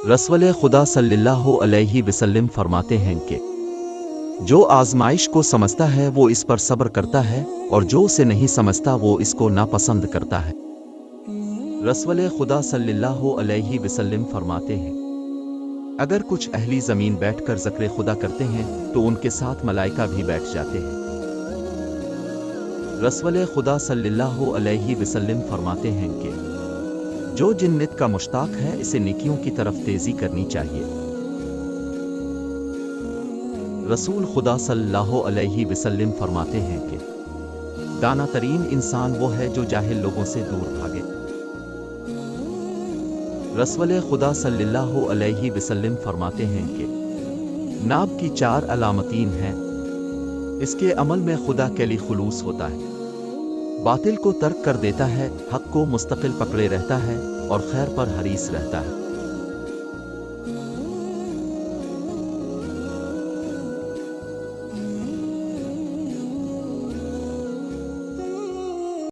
رسول خدا صلی اللہ علیہ وسلم فرماتے ہیں کہ جو آزمائش کو سمجھتا ہے وہ اس پر صبر کرتا ہے، اور جو اسے نہیں سمجھتا وہ اس کو ناپسند کرتا ہے۔ رسول خدا صلی اللہ علیہ وسلم فرماتے ہیں اگر کچھ اہلی زمین بیٹھ کر ذکر خدا کرتے ہیں تو ان کے ساتھ ملائکہ بھی بیٹھ جاتے ہیں۔ رسول خدا صلی اللہ علیہ وسلم فرماتے ہیں کہ جو جنت کا مشتاق ہے اسے نیکیوں کی طرف تیزی کرنی چاہیے۔ رسول خدا صلی اللہ علیہ وسلم فرماتے ہیں کہ دانا ترین انسان وہ ہے جو جاہل لوگوں سے دور بھاگے۔ رسول خدا صلی اللہ علیہ وسلم فرماتے ہیں کہ ناب کی 4 علامتین ہیں، اس کے عمل میں خدا کے لیے خلوص ہوتا ہے، باطل کو ترک کر دیتا ہے، حق کو مستقل پکڑے رہتا ہے اور خیر پر حریص رہتا ہے۔